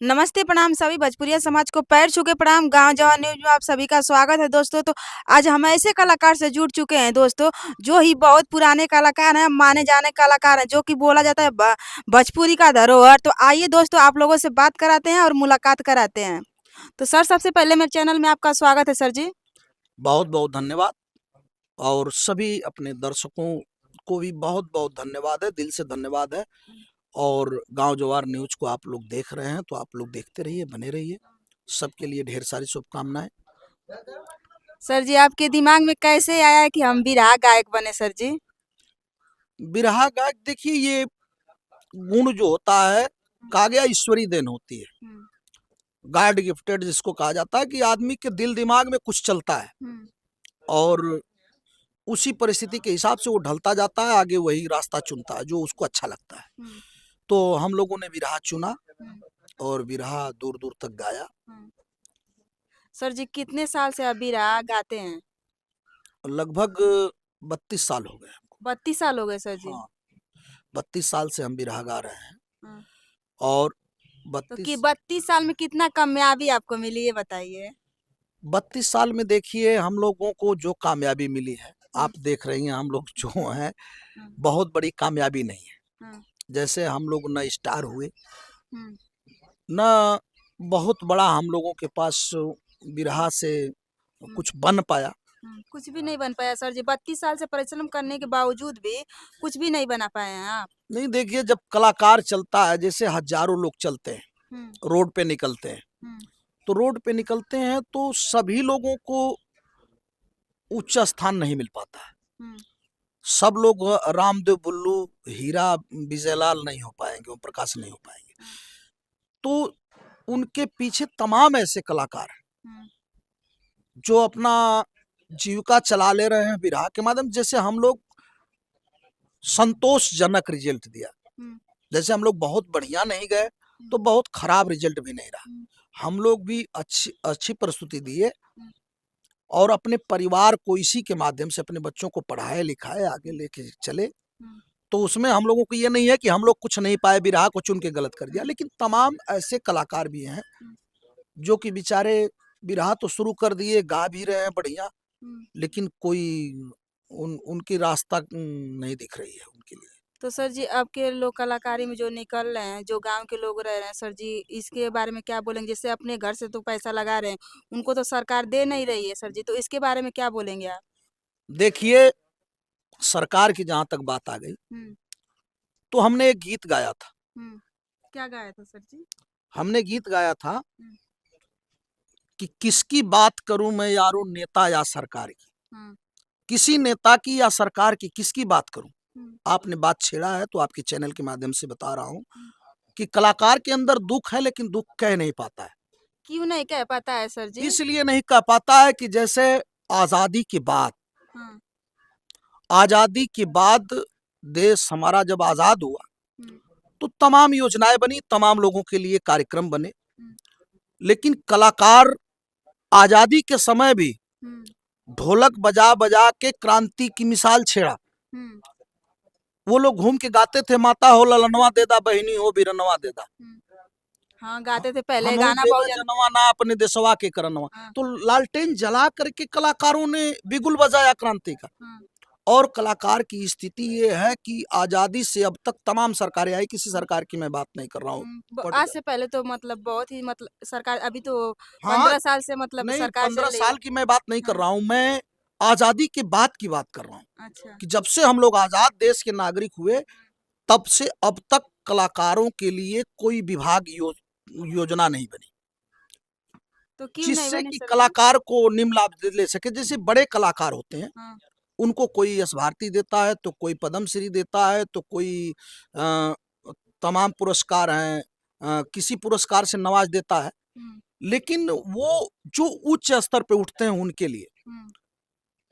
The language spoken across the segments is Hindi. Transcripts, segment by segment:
नमस्ते, प्रणाम सभी भोजपुरिया समाज को पैर छू के प्रणाम। गाँव जवार न्यूज़ में आप सभी का स्वागत है दोस्तों। तो आज हम ऐसे कलाकार से जुड़ चुके हैं दोस्तों, जो ही बहुत पुराने कलाकार हैं, माने जाने कलाकार हैं, जो कि बोला जाता है भोजपुरी का धरोहर। तो आइए दोस्तों, आप लोगों से बात कराते हैं और मुलाकात कराते हैं। तो सर, सबसे पहले मेरे चैनल में आपका स्वागत है सर जी। बहुत बहुत धन्यवाद। और सभी अपने दर्शकों को भी बहुत बहुत धन्यवाद है, दिल से धन्यवाद है। और गांव जवार न्यूज को आप लोग देख रहे हैं तो आप लोग देखते रहिए, बने रहिए। सबके लिए ढेर सारी शुभकामनाएं। सर जी, आपके दिमाग में कैसे आया कि हम बिरहा गायक बने सर जी? बिरहा गायक देखिए, ये गुण जो होता है कागया ईश्वरी देन होती है, गॉड गिफ्टेड जिसको कहा जाता है कि आदमी के दिल दिमाग में कुछ चलता है और उसी परिस्थिति के हिसाब से वो ढलता जाता है, आगे वही रास्ता चुनता है जो उसको अच्छा लगता है। तो हम लोगों ने बिरहा चुना और बिरहा दूर दूर तक गाया। सर जी, कितने साल से आप बिरहा गाते हैं? लगभग 32 साल हो गए हमको। 32 साल हो गए सर जी। हाँ, 32 साल से हम बिरहा गा रहे हैं। हाँ। और तो 32 32 साल में कितना कामयाबी आपको मिली, ये बताइए? 32 साल में देखिए हम लोगों को जो कामयाबी मिली है, हम्म, आप देख रही हैं हम लोग जो हैं, हम्म, बहुत बड़ी कामयाबी नहीं है। हम्म, जैसे हम लोग न स्टार हुए, हम्म, न बहुत बड़ा हम लोगों के पास बिरहा से हम्म, कुछ बन पाया। कुछ भी नहीं बन पाया सर जी। 32 साल से परिश्रम करने के बावजूद भी कुछ भी नहीं बना पाए हैं आप। नहीं, देखिए जब कलाकार चलता है, जैसे हजारों लोग चलते हैं, हम्म, रोड पे निकलते हैं, हम्म, तो रोड पे निकलते हैं तो सभी लोगों को उच्च स्थान नहीं मिल पाता है। हम्म, सब लोग रामदेव बुल्लू, हीरा विजयलाल नहीं हो पाएंगे, ओम प्रकाश नहीं हो पाएंगे। तो उनके पीछे तमाम ऐसे कलाकार हैं हम्म, जो अपना जीविका चला ले रहे हैं बिरहा के माध्यम। जैसे हम लोग संतोषजनक रिजल्ट दिया, हम्म, जैसे हम लोग बहुत बढ़िया नहीं गए हम्म, तो बहुत खराब रिजल्ट भी नहीं हम्म, रहा। हम लोग भी अच्छी अच्छी प्रस्तुति दिए हम्म, और अपने परिवार को इसी के माध्यम से अपने बच्चों को पढ़ाए लिखाए आगे लेके चले। हम्म, तो उसमें हम लोगों को ये नहीं है कि हम लोग कुछ नहीं पाए, बिरहा को चुन के गलत कर दिया। लेकिन तमाम ऐसे कलाकार भी हैं हम्म, जो कि बेचारे बिरहा तो शुरू कर दिए, गा भी रहे हैं बढ़िया, हम्म। लेकिन कोई उनकी रास्ता नहीं दिख रही है उनके लिए। तो सर जी, आपके लोग कलाकारी में जो निकल रहे हैं, जो गांव के लोग रह रहे हैं सर जी, इसके बारे में क्या बोलेंगे? जैसे अपने घर से तो पैसा लगा रहे हैं, उनको तो सरकार दे नहीं रही है सर जी, तो इसके बारे में क्या बोलेंगे आप? देखिए, सरकार की जहां तक बात आ गई, हम्म, तो हमने एक गीत गाया था। हम्म। क्या गाया था सर जी? हमने गीत गाया था हम्म, कि किसकी बात करूं मैं यारों, नेता या सरकार की। हम्म, किसी नेता की या सरकार की किसकी बात करूं। हम्म, आपने बात छेड़ा है तो आपके चैनल के माध्यम से बता रहा हूं हम्म। कि कलाकार के अंदर दुख है, लेकिन दुख कह नहीं पाता है। क्यों नहीं कह पाता है सर जी? इसलिए नहीं कह पाता है कि जैसे आजादी के बाद, हाँ। आजादी के बाद देश हमारा जब आजाद हुआ हम्म, तो तमाम योजनाएं बनी, तमाम लोगों के लिए कार्यक्रम बने। हम्म, लेकिन कलाकार आजादी के समय भी हम्म, ढोलक बजा बजा के क्रांति की मिसाल छेड़ा। हम्म, वो लोग घूम के गाते थे, माता हो ललनवा देदा, बहिनी हो बिरनवा देदा, हम्म। हाँ, गाते थे पहले हम गाना देदा बहुजन। जनवा ना अपने देशवा के करनवा। हाँ, तो लालटेन जला करके कलाकारों ने बिगुल बजाया क्रांति का। हाँ। और कलाकार की स्थिति ये है कि आजादी से अब तक तमाम सरकारें आई, किसी सरकार की मैं बात नहीं कर रहा हूँ। आज से पहले तो मतलब बहुत ही मतलब सरकार अभी तो हाँ, 15 साल से मतलब नहीं, सरकार 15 चल रही है। साल की मैं बात नहीं कर हाँ, रहा हूँ, मैं आजादी के बाद की बात कर रहा हूँ। अच्छा। कि जब से हम लोग आजाद देश के नागरिक हुए, तब से अब तक कलाकारों के लिए कोई विभाग योजना नहीं बनी, तो क्यों नहीं जिससे बने कि सर जी? कलाकार को निम्न लाभ ले सके। जैसे बड़े कलाकार होते हैं, हाँ, उनको कोई यश भारती देता है, तो कोई पद्म श्री देता है, तो कोई अ, तमाम पुरस्कार हैं, किसी पुरस्कार से नवाज देता है। हुँ, लेकिन वो जो उच्च स्तर पे उठते हैं उनके लिए, हुँ।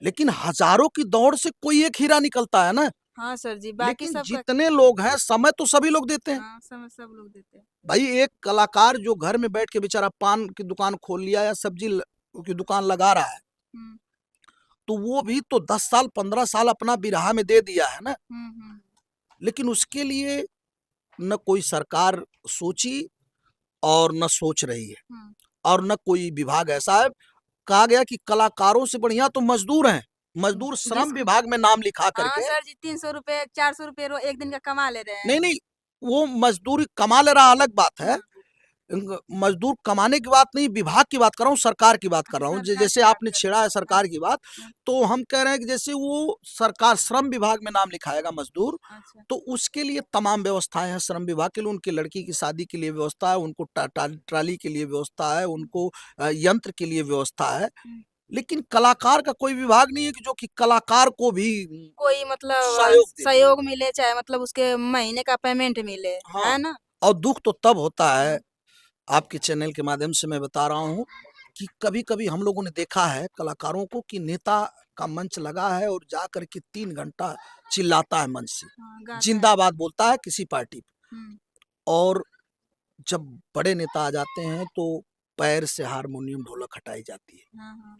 लेकिन हजारों की दौड़ से कोई एक हीरा निकलता है ना। हाँ सर जी, बाकी लेकिन सबका। जितने लोग हैं, समय तो सभी लोग देते हैं। हाँ, समय सब लोग देते हैं। भाई, एक कलाकार जो घर में बैठ के बेचारा पान की दुकान खोल लिया या सब्जी की दुकान लगा रहा है, हुँ, तो वो भी तो 10 साल 15 साल अपना बिरहा में दे दिया है ना। हुँ, हुँ, लेकिन उसके लिए न कोई सरकार सोची, और न सोच रही है हम्म, और न कोई विभाग ऐसा है। कहा गया कि कलाकारों से बढ़िया तो मजदूर हैं, मजदूर श्रम जिसको विभाग में नाम लिखा हाँ करके। सर जी, 300 रुपए 400 रुपए एक दिन का कमा ले रहे नहीं हैं। नहीं, वो मजदूरी कमा ले रहा अलग बात है। हाँ, मजदूर कमाने की बात नहीं, विभाग की बात कर रहा हूँ, सरकार की बात कर रहा हूँ। सरकार जैसे की बात आपने कर रहे छेड़ा है हैं। हाँ, सरकार की बात, हाँ, तो हम कह रहे हैं कि जैसे वो सरकार श्रम विभाग में नाम लिखाएगा मजदूर, अच्छा। तो उसके लिए तमाम व्यवस्थाएं हैं श्रम विभाग के लिए। उनकी लड़की की शादी के लिए व्यवस्था है, उनको ट्राली के लिए व्यवस्था है, उनको यंत्र के लिए व्यवस्था है। हम्म, लेकिन कलाकार का कोई विभाग नहीं है कि जो कि कलाकार को भी कोई मतलब सहयोग दे। सहयोग मिले, चाहे मतलब उसके महीने का पेमेंट मिले, हाँ, है ना? और दुख तो तब होता है, आपके चैनल के माध्यम से मैं बता रहा हूँ, कि कभी-कभी हम लोगों ने देखा है कलाकारों को कि नेता का मंच लगा है और जा कर के 3 घंटा चिल्लाता है मंच से, हाँ, गाता है। जिंदाबाद बोलता है किसी पार्टी पे, हम्म, और जब बड़े नेता आ जाते हैं तो पैर से हारमोनियम ढोलक हटाई जाती है। हाँ, हाँ,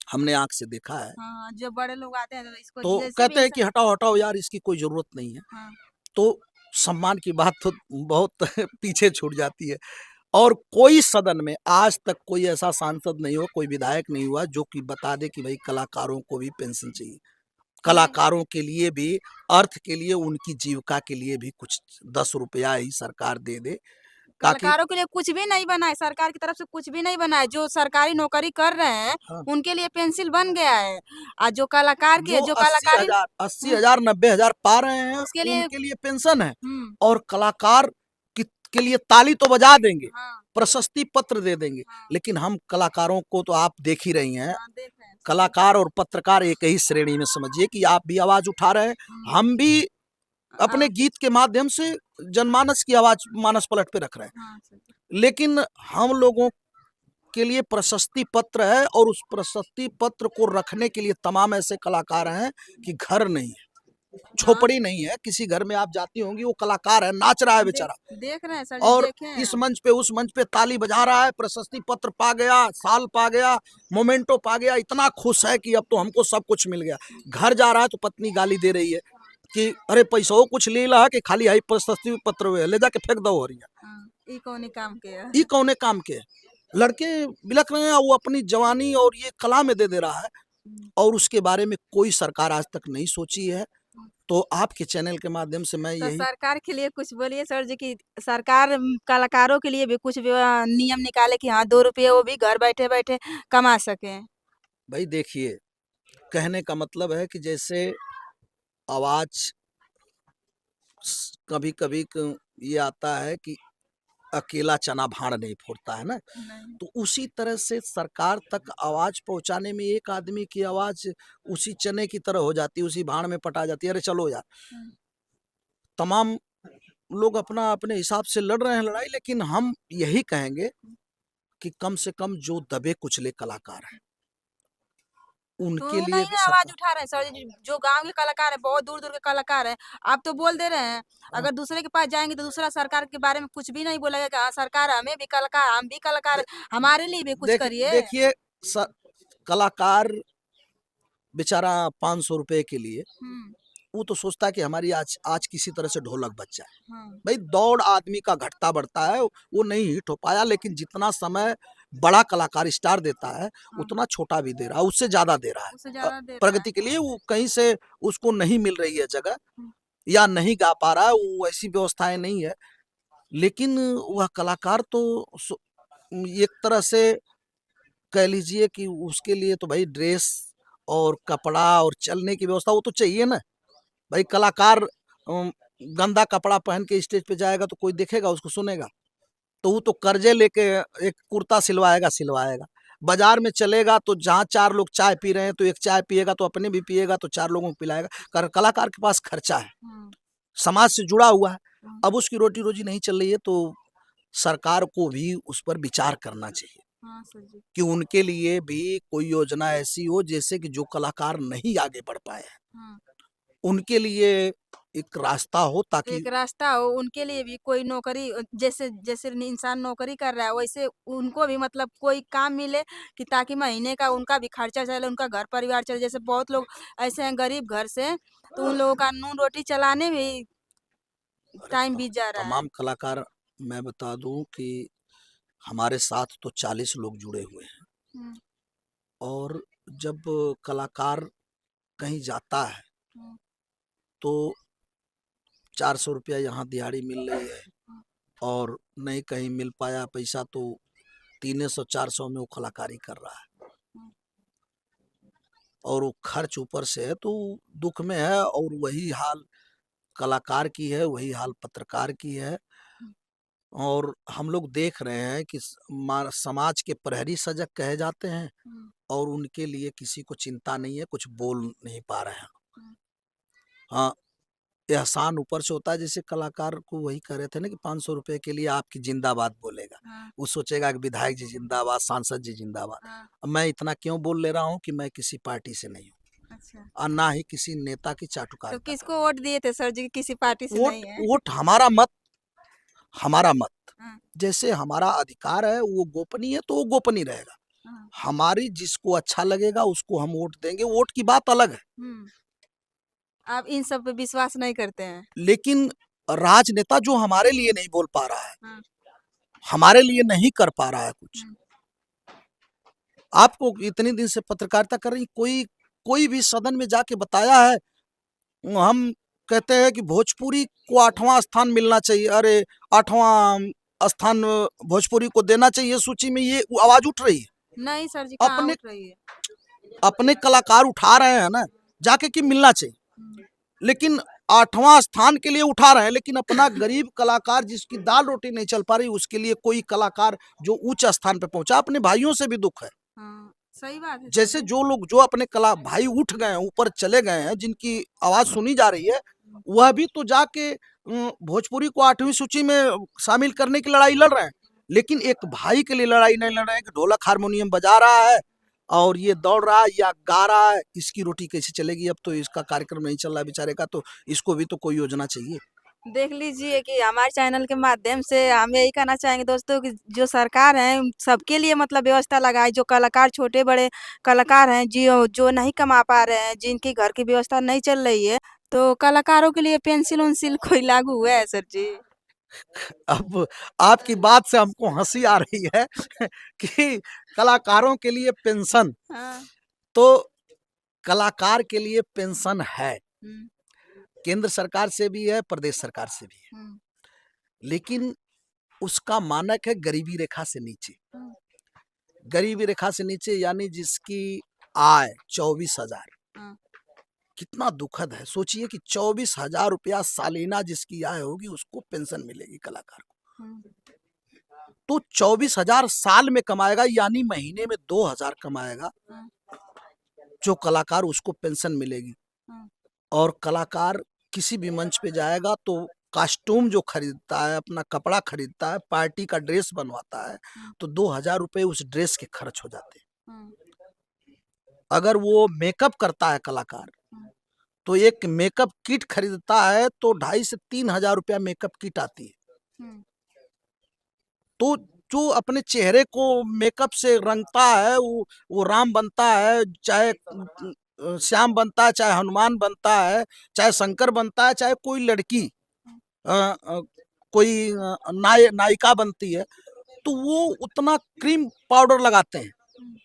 हमने आँख से देखा है। हाँ, हाँ, जब बड़े लोग आते हैं तो इसको तो जैसे भी कहते हैं इंसान। कि हटाओ, हटाओ यार, इसकी कोई ज़रूरत नहीं है। हाँ, तो सम्मान की बात तो बहुत पीछे छूट जाती है। और कोई सदन में आज तक कोई ऐसा सांसद नहीं हुआ, कोई विधायक नहीं हुआ जो कि बता दे कि भाई कलाकारों को भी पेंशन चाहिए। नहीं, कलाकारों के लिए भी, अर्थ के लिए, उनकी जीविका के लिए भी कुछ 10 रुपया ही सरकार दे दे, ताकि कलाकारों के लिए कुछ भी नहीं बना है, सरकार की तरफ से कुछ भी नहीं बना है। जो सरकारी नौकरी कर रहे हैं, हाँ, उनके लिए पेंसिल बन गया है। जो कलाकार जो के जो कलाकारी 80,000 80,000 90,000 पा रहे हैं, उसके लिए। उनके लिए पेंशन है। हुँ, और कलाकार के लिए ताली तो बजा देंगे, हाँ, प्रशस्ति पत्र दे देंगे, हाँ, लेकिन हम कलाकारों को तो आप देख ही रही हैं। हाँ, देख रहे हैं सब। कलाकार और पत्रकार एक ही श्रेणी में समझिए कि आप भी आवाज उठा रहे हैं, हुँ, हम भी अपने हाँ, गीत के माध्यम से जनमानस की आवाज मानस पलट पे रख रहे हाँ, सर। हैं। लेकिन हम लोगों के लिए प्रशस्ति पत्र है, और उस प्रशस्ति पत्र को रखने के लिए तमाम ऐसे कलाकार हैं कि घर नहीं है, हाँ, झोपड़ी नहीं है। किसी घर में आप जाती होंगी, वो कलाकार है, नाच रहा है बेचारा, देख रहे हैं सर जी, और देखे हैं इस हम। मंच पे उस मंच पे ताली बजा रहा है, प्रशस्ति पत्र पा गया, साल पा गया, मोमेंटो पा गया, इतना खुश है कि अब तो हमको सब कुछ मिल गया। घर जा रहा है तो पत्नी गाली दे रही है कि अरे पैसा कुछ ले ला कि खाली आई प्रशस्ति पत्र हुए ले जाके फेंक दो, हो रही है हाँ, ई कौने काम के है। ये कौने काम के है? लड़के बिलख रहे हैं, वो अपनी जवानी और ये कला में दे दे रहा है, हुँ, और उसके बारे में कोई सरकार आज तक नहीं सोची है। हुँ। तो आपके चैनल के माध्यम से मैं तो यही, सरकार के लिए कुछ बोलिए सर जी कि सरकार कलाकारों के लिए भी कुछ नियम निकाले कि हाँ, 2 रुपये वो भी घर बैठे-बैठे कमा सकें। भाई देखिए, कहने का मतलब है कि जैसे आवाज कभी कभी ये आता है कि अकेला चना भाड़ नहीं फोड़ता है ना, नहीं। तो उसी तरह से सरकार तक आवाज पहुंचाने में एक आदमी की आवाज उसी चने की तरह हो जाती है, उसी भाड़ में पटा जाती है। अरे चलो यार, हुँ, तमाम लोग अपना अपने हिसाब से लड़ रहे हैं लड़ाई, लेकिन हम यही कहेंगे कि कम से कम जो दबे कुचले कलाकार हैं तो उनके वो लिए नहीं भी ना आवाज़ सरकार। उठा रहे हैं सर जी, जो गाँव के कलाकार हैं, बहुत दूर-दूर के कलाकार हैं, आप तो बोल दे रहे हैं। हाँ, अगर दूसरे के पास जाएँगे तो दूसरा सरकार के बारे में कुछ भी नहीं बोलेगा कि हाँ, सरकार हमें भी कलाकार, हम भी कलाकार दे, हैं, हमारे लिए भी कुछ करिए। देखिए, कलाकार बेचारा 500 रुपए के लिए हुँ, वो तो सोचता है कि हमारी आज आज किसी तरह से ढोलक बज जाए। हाँ, भाई दौड़ आदमी का घटता बढ़ता है, वो नहीं हिट हो पाया, लेकिन जितना समय बड़ा कलाकार स्टार देता है हाँ, उतना छोटा भी दे रहा है, उससे ज्यादा दे रहा है। उससे ज़्यादा दे रहा है। प्रगति के लिए वो कहीं से उसको नहीं मिल रही है जगह, हुँ, या नहीं गा पा रहा है, वो ऐसी व्यवस्थाएं नहीं है। लेकिन वह कलाकार तो एक तरह से कह लीजिए कि उसके लिए तो भाई ड्रेस और कपड़ा और चलने की व्यवस्था वो तो चाहिए ना। भाई कलाकार गंदा कपड़ा पहन के स्टेज पे जाएगा तो कोई देखेगा, उसको सुनेगा? तो वो तो कर्जे लेके एक कुर्ता सिलवाएगा सिलवाएगा। बाजार में चलेगा तो जहाँ 4 लोग चाय पी रहे हैं तो एक चाय पिएगा तो अपने भी पिएगा तो 4 लोगों को पिलाएगा। कलाकार के पास खर्चा है, हुँ, समाज से जुड़ा हुआ है। हुँ, अब उसकी रोटी रोजी नहीं चल रही है, तो सरकार को भी उस पर विचार करना चाहिए हाँ सर जी। कि उनके लिए भी कोई योजना ऐसी हो जैसे कि जो कलाकार नहीं आगे बढ़ पाए हैं हाँ, उनके लिए एक रास्ता हो, ताकि एक रास्ता हो उनके लिए भी, कोई नौकरी जैसे जैसे इंसान नौकरी कर रहा है वैसे उनको भी मतलब कोई काम मिले कि ताकि महीने का उनका भी खर्चा चले, उनका घर परिवार चले। जैसे बहुत लोग ऐसे हैं गरीब घर से, तो उन लोगों का नून रोटी चलाने में ही अरे टाइम बीत जा रहा है। तमाम कलाकार, मैं बता दूं कि हमारे साथ तो 40 लोग जुड़े हुए हैं। हम्म, और जब कलाकार कहीं जाता है हम्म, तो 400 रुपया यहाँ दिहाड़ी मिल रही है, और नहीं कहीं मिल पाया पैसा तो 300-400 में वो कलाकारी कर रहा है, हम्म, और वो खर्च ऊपर से है, तो दुख में है। और वही हाल कलाकार की है, वही हाल पत्रकार की है। और हम लोग देख रहे हैं कि समाज के प्रहरी सजग कहे जाते हैं, हम्म, और उनके लिए किसी को चिंता नहीं है, कुछ बोल नहीं पा रहे हैं। हम्म, हाँ, एहसान ऊपर से होता है। जैसे कलाकार को वही कह रहे थे ना कि 500 रुपए के लिए आपकी जिंदाबाद बोलेगा, हाँ, वो सोचेगा कि विधायक जी जिंदाबाद, सांसद जी जिंदाबाद। हाँ, अब मैं इतना क्यों बोल ले रहा हूँ कि मैं किसी पार्टी से नहीं हूँ, अच्छा। और ना ही किसी नेता की तो चाटुकारिता किसको करता वोट दिए थे सर जी, किसी पार्टी से हूँ। वोट नहीं है? वोट हमारा मत, हमारा मत। हाँ, जैसे हमारा अधिकार है वो गोपनीय है, तो वो गोपनीय रहेगा। हाँ, हमारी जिसको अच्छा लगेगा उसको हम वोट देंगे, वोट की बात अलग है। हम्म। आप इन सब पे विश्वास नहीं करते हैं? लेकिन राजनेता जो हमारे लिए नहीं बोल पा रहा है, हाँ, हमारे लिए नहीं कर पा रहा है कुछ, हम्म, आपको इतने दिन से पत्रकारिता कर रही, कोई कोई भी सदन में जाके बताया है? हम कहते हैं कि भोजपुरी को 8वां स्थान मिलना चाहिए, अरे 8वां स्थान भोजपुरी को देना चाहिए सूची में, ये आवाज उठ रही है? नहीं सर जी, कहाँ अपने उठ रही है? अपने कलाकार उठा रहे हैं ना, जाके कि मिलना चाहिए। हम्म, लेकिन 8वां स्थान के लिए उठा रहे हैं, लेकिन अपना गरीब कलाकार जिसकी दाल रोटी नहीं चल पा रही, उसके लिए कोई कलाकार जो उच्च स्थान पे पहुंचा, अपने भाइयों से भी दुख है। हाँ, सही बात है सर जैसे जी। जो लोग जो अपने कला भाई उठ गए हैं, ऊपर चले गए हैं, जिनकी आवाज सुनी जा रही है, वह भी तो जाके भोजपुरी को 8वीं सूची में शामिल करने की लड़ाई लड़ रहे हैं। लेकिन एक भाई के लिए लड़ाई नहीं लड़ रहे हैं कि ढोलक हारमोनियम बजा रहा है और ये दौड़ रहा है या गा रहा है, इसकी रोटी कैसे चलेगी? अब तो इसका कार्यक्रम नहीं चल रहा है बेचारे का, तो इसको भी तो कोई योजना चाहिए। देख लीजिए कि हमारे चैनल के माध्यम से हम यही कहना चाहेंगे दोस्तों कि जो सरकार है सबके लिए मतलब व्यवस्था लगाए। जो कलाकार छोटे बड़े कलाकार हैं जो जो नहीं कमा पा रहे हैं, जिनके घर की व्यवस्था नहीं चल रही है, तो कलाकारों के लिए पेंसिल उन्सिल कोई लागू हुआ है सर जी? अब आपकी बात से हमको हंसी आ रही है कि कलाकारों के लिए पेंशन, हाँ। तो कलाकार के लिए पेंशन है, हम्म, केंद्र सरकार से भी है, प्रदेश सरकार से भी है। हम्म, लेकिन उसका मानक है गरीबी रेखा से नीचे। हम्म, गरीबी रेखा से नीचे यानी जिसकी आय 24,000। हाँ, कितना दुखद है, सोचिए कि 24,000 रुपया सालीना जिसकी आय होगी उसको पेंशन मिलेगी कलाकार को। हम्म, तो 24,000 साल में कमाएगा, यानी महीने में 2,000 कमाएगा, हाँ, जो कलाकार उसको पेंशन मिलेगी। हाँ, और कलाकार किसी भी मंच पे जाएगा तो कॉस्ट्यूम जो खरीदता है, अपना कपड़ा खरीदता है, पार्टी का ड्रेस बनवाता है, हम्म, तो 2,000 रुपये उस ड्रेस के खर्च हो जाते हैं। हाँ, अगर वो मेकअप करता है कलाकार, हाँ, तो एक मेकअप किट खरीदता है तो 2,500 से 3,000 रुपया मेकअप किट आती है। हम्म, तो जो अपने चेहरे को मेकअप से रंगता है, वो राम बनता है, चाहे श्याम बनता है, चाहे हनुमान बनता है, चाहे शंकर बनता है, चाहे कोई लड़की अ, अ, कोई नायिका बनती है, तो वो उतना क्रीम पाउडर लगाते हैं। हम्म,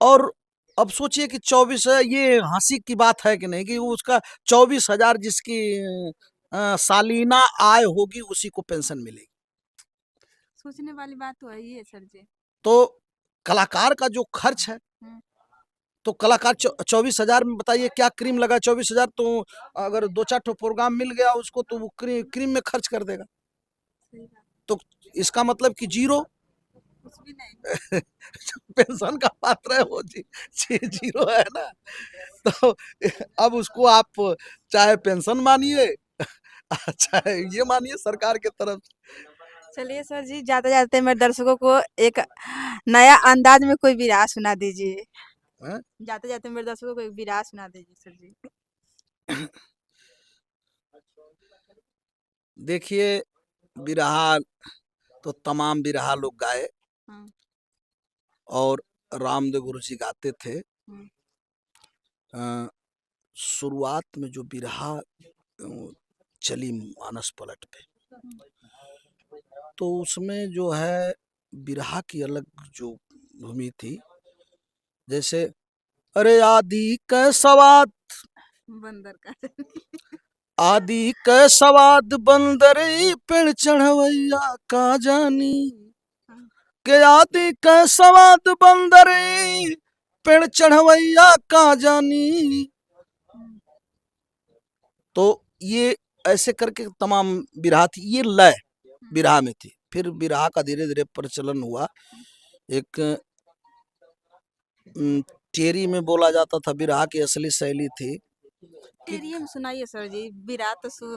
और अब सोचिए कि 24 है, ये हंसी की बात है कि नहीं, कि उसका 24,000 जिसकी सालीना आय होगी उसी को पेंशन मिलेगी। सोचने वाली बात तो है ही है सर जी। तो कलाकार का जो खर्च है, हम्म, तो कलाकार 24,000 में बताइए क्या क्रीम लगा? 24,000 तो अगर 2-4 ठो प्रोग्राम मिल गया उसको, तो वो क्रीम में खर्च कर देगा। सही बात। तो इसका मतलब कि जीरो कुछ भी नहीं। पेंशन का पात्र है वो जीरो है ना। तो अब उसको आप चाहे पेंशन मानिए, चाहे ये मानिए सरकार के तरफ चलिए सर जी, जाते-जाते मेरे दर्शकों को एक नया अंदाज में कोई बिरहा सुना दीजिए। से। जाते-जाते मेरे दर्शकों को एक बिरहा सुना दीजिए सर जी। देखिए, बिरहा तो तमाम बिरहा लोग गाए, हाँ, और रामदेव गुरु जी गाते थे। हुँ, अ, शुरुआत में जो बिरहा चली मानस पलट पे, हुँ, तो उसमें जो है बिरहा की अलग जो भूमि थी, जैसे अरे आदि क सवाद, बंदर का आदि क सवाद बंदरी पेड़ चढ़वैया का जानी, के आदि क सवाद बंदरी पेड़ चढ़वैया का जानी। तो ये ऐसे करके तमाम बिरहा थी, ये लय बिरहा में थी। फिर बिरहा का धीरे धीरे प्रचलन हुआ। एक टेरी में बोला जाता था, बिरहा की असली शैली थी कि टेरी में सुनाइए सर जी, विराट तो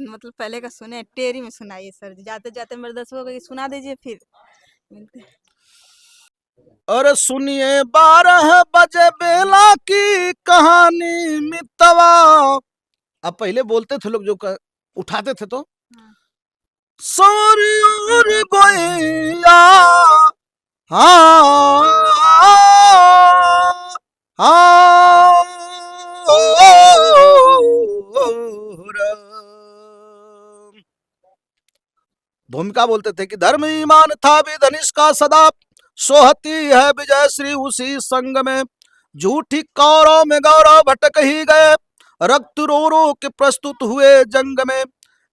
मतलब पहले का सुने, टेरी में सुनाइए सर जी, जाते जाते मेरे दर्शकों को सुना दीजिए फिर मिलते हैं। अरे सुनिए 12 बजे बेला की कहानी मितवा। अब पहले बोलते थे लोग, जो उठाते थे तो हाँ। सौरी और गोइया, हाँ हाँ भूमिका बोलते थे कि धर्म ईमान था भी धनिष का सदा, सोहती है विजय श्री उसी संग में। झूठी कौरों में गौरव भटक ही गए, रक्त रो रो के प्रस्तुत हुए जंग में।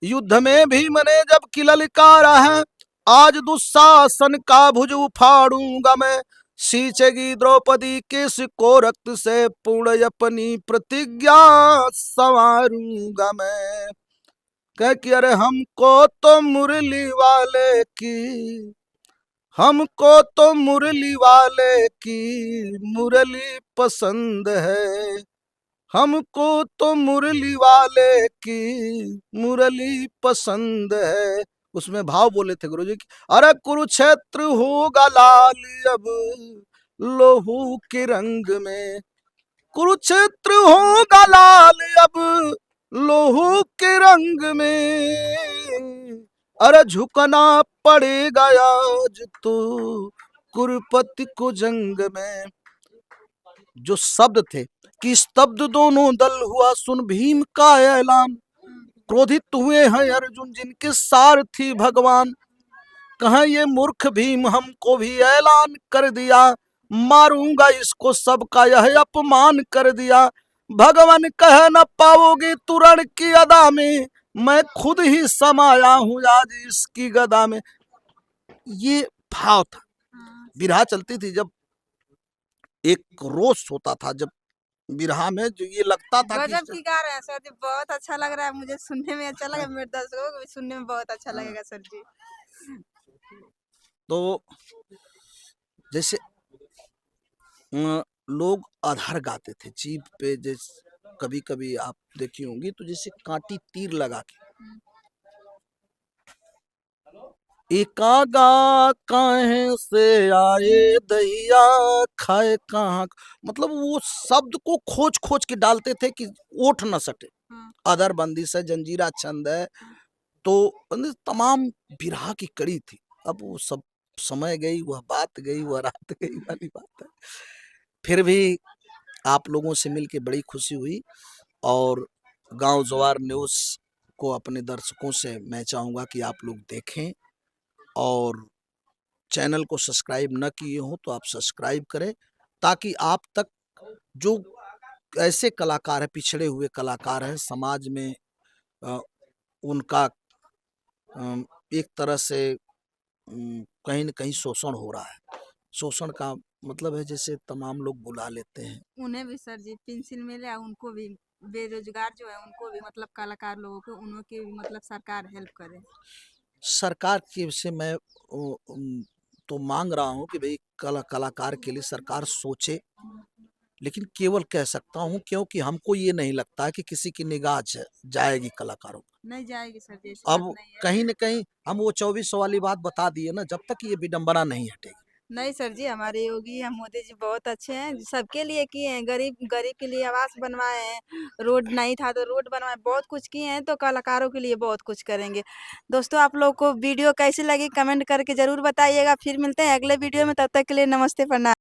युद्ध में भीम ने जब की ललकारा है, आज दुशासन का भुज उफाड़ूंगा मैं। सींचेगी द्रौपदी किस को रक्त से, पूर्ण अपनी प्रतिज्ञा संवारूंगा मैं। कह कि अरे हमको तो मुरली वाले की, हमको तो मुरली वाले की मुरली पसंद है, हमको तो मुरली वाले की मुरली पसंद है। उसमें भाव बोले थे गुरुजी की, अरे कुरुक्षेत्र होगा लाल अब लोहू के रंग में, कुरुक्षेत्र होगा लाल अब लोहू के रंग में। अरे झुकना पड़ेगा आज तो कुरुपति को जंग में। जो शब्द थे कि स्तब्ध दोनों दल हुआ सुन भीम का ऐलान, क्रोधित हुए हैं अर्जुन जिनके सारथी भगवान। कहा ये मूर्ख भीम हमको भी ऐलान कर दिया, मारूंगा इसको सबका यह अपमान कर दिया। भगवान कह न पाओगे तुरण की अदा में, मैं खुद ही समाया हूं आज इसकी गदा में। ये भाव था। बिरहा चलती थी जब एक रोष होता था, जब बिरहा में जो ये लगता था कि गजब की गा रहे हैं सर जी, बहुत अच्छा लग रहा है, मुझे सुनने में अच्छा लगा, मेरे दर्शकों को भी सुनने में बहुत अच्छा लगेगा सर जी। तो जैसे लोग अधर गाते थे जीभ पे, जैसे कभी कभी आप देखी होंगी तो जैसे कांटी तीर लगा के, एकागा काहे से आए दैया खाए कहाँ, मतलब वो शब्द को खोज खोज के डालते थे कि ओठ न सटे। अदर बंदी से जंजीरा छंद है, तो तमाम बिरहा की कड़ी थी। अब वो सब समय गई, वह बात गई, वह रात गई वाली बात है। फिर भी आप लोगों से मिलके बड़ी खुशी हुई, और गांव जवार न्यूज़ को अपने दर्शकों से मैं चाहूँगा कि आप लोग देखें, और चैनल को सब्सक्राइब न किए हो तो आप सब्सक्राइब करें, ताकि आप तक जो ऐसे कलाकार हैं, पिछड़े हुए कलाकार हैं समाज में, उनका एक तरह से कहीं न कहीं शोषण हो रहा है। शोषण का मतलब है जैसे तमाम लोग बुला लेते हैं, उन्हें भी सर जी पेंशन मिले, उनको भी बेरोजगार जो है उनको भी, मतलब कलाकार लोगों को, उनके भी मतलब सरकार हेल्प करे। सरकार की से मैं तो मांग रहा हूँ कि भाई कलाकार के लिए सरकार सोचे, लेकिन केवल कह सकता हूँ क्योंकि हमको ये नहीं लगता कि किसी की निगाह जाएगी कलाकारों पर। नहीं जाएगी सर जी, ऐसी बात अब नहीं है। कहीं न कहीं हम वो 2400 वाली बात बता दिए ना, जब तक ये विडंबना नहीं हटेगी। नहीं सर जी, हमारे योगी हम मोदी जी बहुत अच्छे हैं, सबके लिए किए हैं, गरीब गरीब के लिए आवास बनवाए हैं, रोड नहीं था तो रोड बनवाए, बहुत कुछ किए हैं, तो कलाकारों के लिए बहुत कुछ करेंगे। दोस्तों आप लोग को वीडियो कैसी लगी कमेंट करके ज़रूर बताइएगा, फिर मिलते हैं अगले वीडियो में, तब तक के लिए नमस्ते प्रणाम।